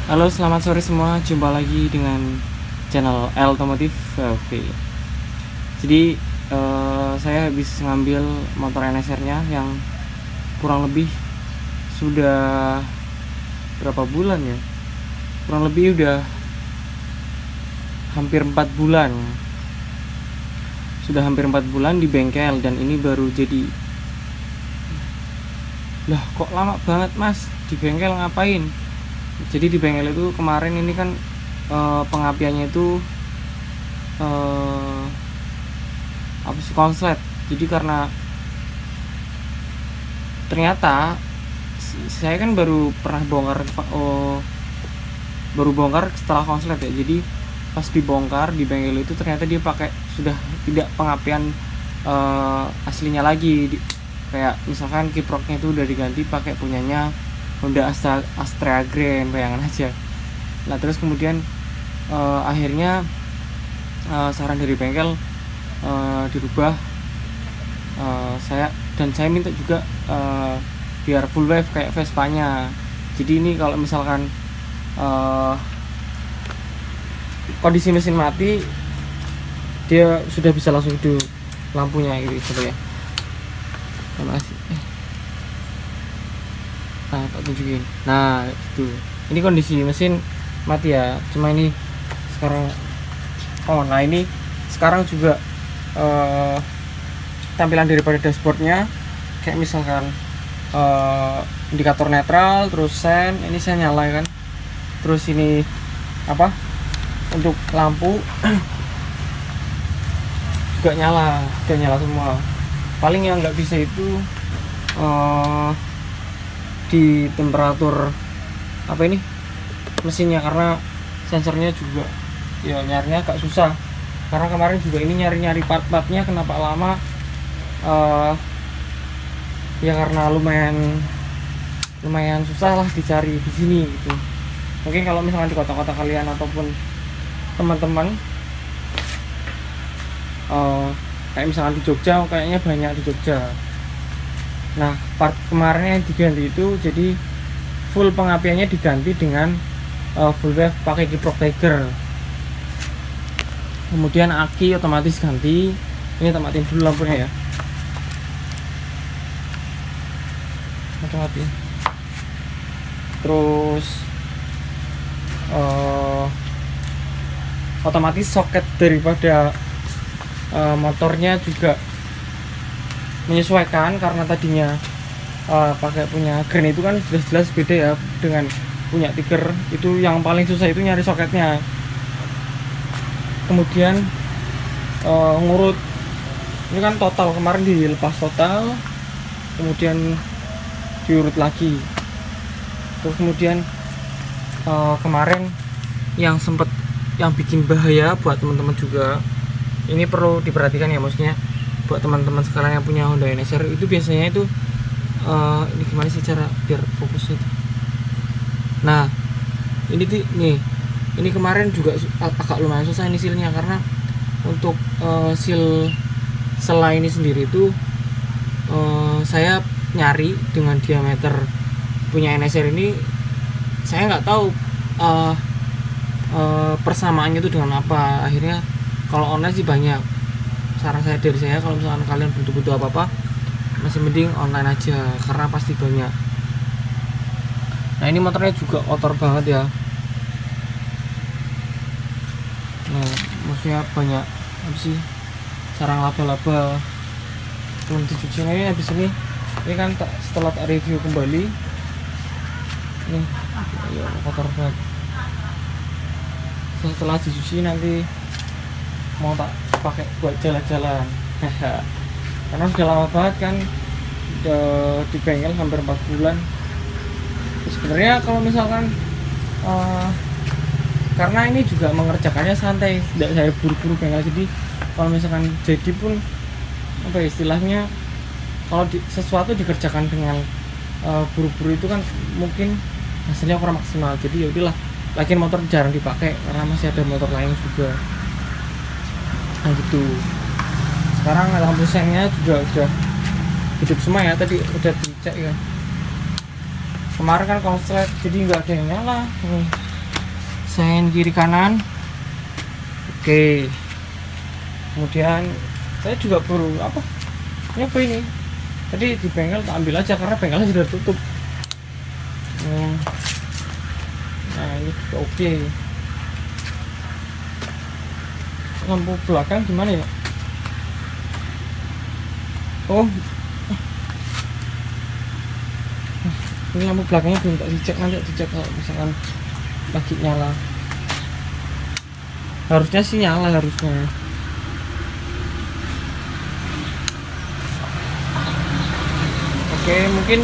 Halo, selamat sore semua. Jumpa lagi dengan channel L Otomotif. Oke. Jadi saya habis ngambil motor NSR-nya yang kurang lebih sudah berapa bulan ya? Kurang lebih udah hampir 4 bulan. Sudah hampir 4 bulan di bengkel dan ini baru jadi. Lah, kok lama banget, Mas? Di bengkel ngapain? Jadi di bengkel itu kemarin ini kan pengapiannya itu apa sih, konslet. Jadi karena ternyata saya kan baru pernah bongkar, baru bongkar setelah konslet ya. Jadi pas dibongkar di bengkel itu ternyata dia pakai sudah tidak pengapian aslinya lagi. Kayak misalkan kiproknya itu udah diganti pakai punyanya Honda Astra Grand, bayangan aja. Nah terus kemudian akhirnya saran dari bengkel dirubah, saya minta juga biar full wave kayak Vespanya. Jadi ini kalau misalkan kondisi mesin mati, dia sudah bisa langsung hidup lampunya gitu, coba ya. Terima kasih. Nah, tak tunjukin. Nah, itu. Ini kondisi mesin mati ya. Cuma ini sekarang. Oh, nah ini sekarang juga tampilan daripada dashboardnya kayak misalkan indikator netral, terus sen, ini saya nyala kan. Terus ini apa? Untuk lampu juga nyala, udah nyala semua. Paling yang nggak bisa itu di temperatur apa ini mesinnya, karena sensornya juga ya nyarinya agak susah. Karena kemarin juga ini nyari part-partnya kenapa lama, ya karena lumayan susah lah dicari di sini gitu. Mungkin kalau misalnya di kota-kota kalian ataupun teman-teman kayak misalkan di Jogja, kayaknya banyak di Jogja. Nah, part kemarin yang diganti itu jadi full pengapiannya diganti dengan full wave pakai kiprok Tiger. Kemudian aki otomatis ganti. Ini tak matiin dulu lampunya ya. Mati. Terus otomatis soket daripada motornya juga menyesuaikan, karena tadinya pakai punya Grand itu kan jelas-jelas beda ya dengan punya Tiger. Itu yang paling susah itu nyari soketnya. Kemudian ngurut ini kan total, kemarin dilepas total, kemudian diurut lagi. Terus kemudian kemarin yang sempet yang bikin bahaya buat teman-teman juga, ini perlu diperhatikan ya, maksudnya buat teman-teman sekarang yang punya Honda NSR itu biasanya itu ini gimana sih cara biar fokusnya itu. Nah ini kemarin juga agak lumayan susah ini sealnya, karena untuk seal selai ini sendiri itu saya nyari dengan diameter punya NSR ini, saya nggak tahu persamaannya itu dengan apa. Akhirnya kalau online sih banyak. Saran saya dari saya, kalau misalkan kalian butuh apa-apa masih mending online aja, karena pasti banyak. Nah ini motornya juga kotor banget ya. Nah maksudnya banyak apa sih, sarang laba-laba. Belum dicuci. Nah ini habis ini kan setelah tak review kembali, ini ya, kotor banget. Setelah dicuci nanti mau tak pakai buat jalan-jalan. Karena sudah lama banget kan di bengkel, hampir 4 bulan. Sebenarnya kalau misalkan karena ini juga mengerjakannya santai, tidak saya buru-buru bengkel. Jadi kalau misalkan jadi pun apa istilahnya, kalau sesuatu dikerjakan dengan buru-buru itu kan mungkin hasilnya kurang maksimal. Jadi ya udahlah, lagian motor jarang dipakai karena masih ada motor lain juga. Nah gitu. Sekarang lampu sennya juga udah hidup semua ya, tadi udah dicek ya. Kemarin kan konslet jadi nggak ada yang nyala. sen kiri kanan. Oke, kemudian saya juga baru apa ini tadi di bengkel tak ambil aja karena bengkelnya sudah tutup. Nah ini juga oke. Lampu belakang gimana ya? Oh, ini lampu belakangnya belum tak dicek, nanti dicek kalau misalkan lagi nyala. Harusnya sih nyala harusnya. Oke, mungkin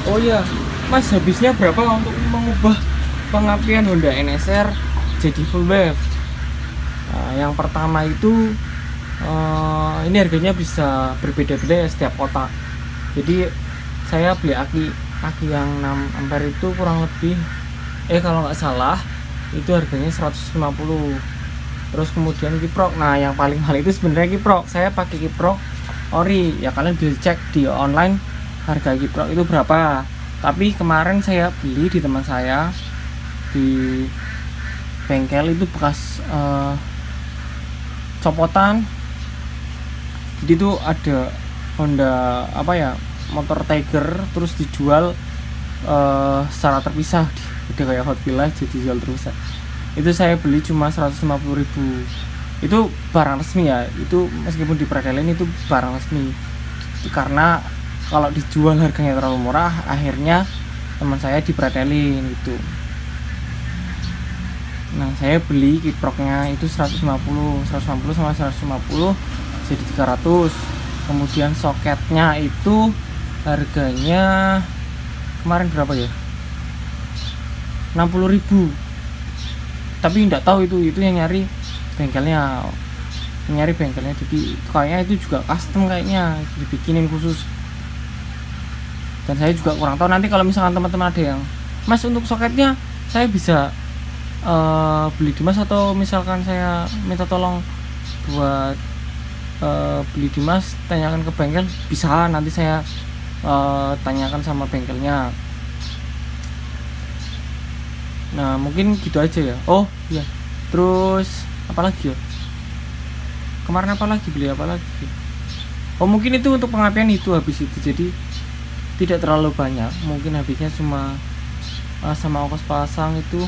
oh ya Mas, habisnya berapa untuk mengubah pengapian Honda NSR jadi full BEV? Nah, yang pertama itu ini harganya bisa berbeda-beda ya setiap kota. Jadi saya beli aki yang 6 ampere itu kurang lebih kalau nggak salah itu harganya 150. Terus kemudian kiprok. Nah yang paling mahal itu sebenarnya kiprok. Saya pakai kiprok ori ya, kalian bisa cek di online harga kiprok itu berapa. Tapi kemarin saya beli di teman saya di bengkel itu bekas copotan. Jadi itu ada Honda motor Tiger terus dijual secara terpisah, udah kayak Hot Wheels jadi jual terus. Itu saya beli cuma 150.000. Itu barang resmi ya, itu meskipun di predelin itu barang resmi. Karena kalau dijual harganya terlalu murah, akhirnya teman saya dipretelin gitu. Nah saya beli kiproknya itu 150 sama 150 jadi 300. Kemudian soketnya itu harganya kemarin berapa ya, 60.000. Tapi nggak tahu itu yang nyari bengkelnya, jadi kayaknya itu juga custom, kayaknya dibikinin khusus. Dan saya juga kurang tahu, nanti kalau misalkan teman-teman ada yang Mas untuk soketnya saya bisa beli di Mas, atau misalkan saya minta tolong buat beli di Mas, tanyakan ke bengkel, bisa nanti saya tanyakan sama bengkelnya. Nah mungkin gitu aja ya. Oh iya, terus apa lagi ya, kemarin beli apa lagi? Oh mungkin itu untuk pengapian itu habis itu, jadi tidak terlalu banyak, mungkin habisnya cuma sama ongkos pasang itu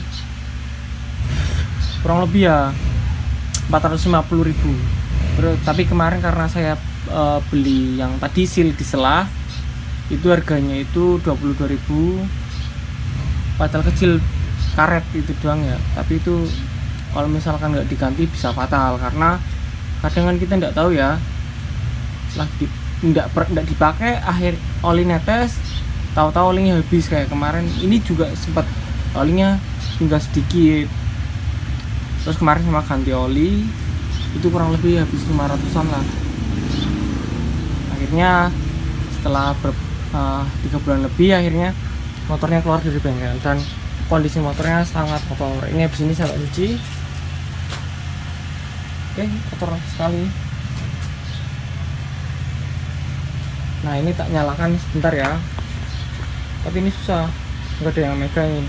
kurang lebih ya 450.000. Terus tapi kemarin karena saya beli yang tadi seal di selah itu harganya itu 22.000, padahal kecil karet itu doang ya. Tapi itu kalau misalkan nggak diganti bisa fatal, karena kadang kan kita nggak tahu ya, lagi nggak dipakai, akhir oli netes, tahu-tahu olinya habis. Kayak kemarin ini juga sempat olinya tinggal sedikit, terus kemarin sama ganti oli itu kurang lebih habis 500-an lah. Akhirnya setelah 3 bulan lebih akhirnya motornya keluar dari bengkel, dan kondisi motornya sangat kotor. Ini habis ini saya cuci. Oke, kotor sekali. Nah ini tak nyalakan sebentar ya, tapi ini susah, nggak ada yang megangin.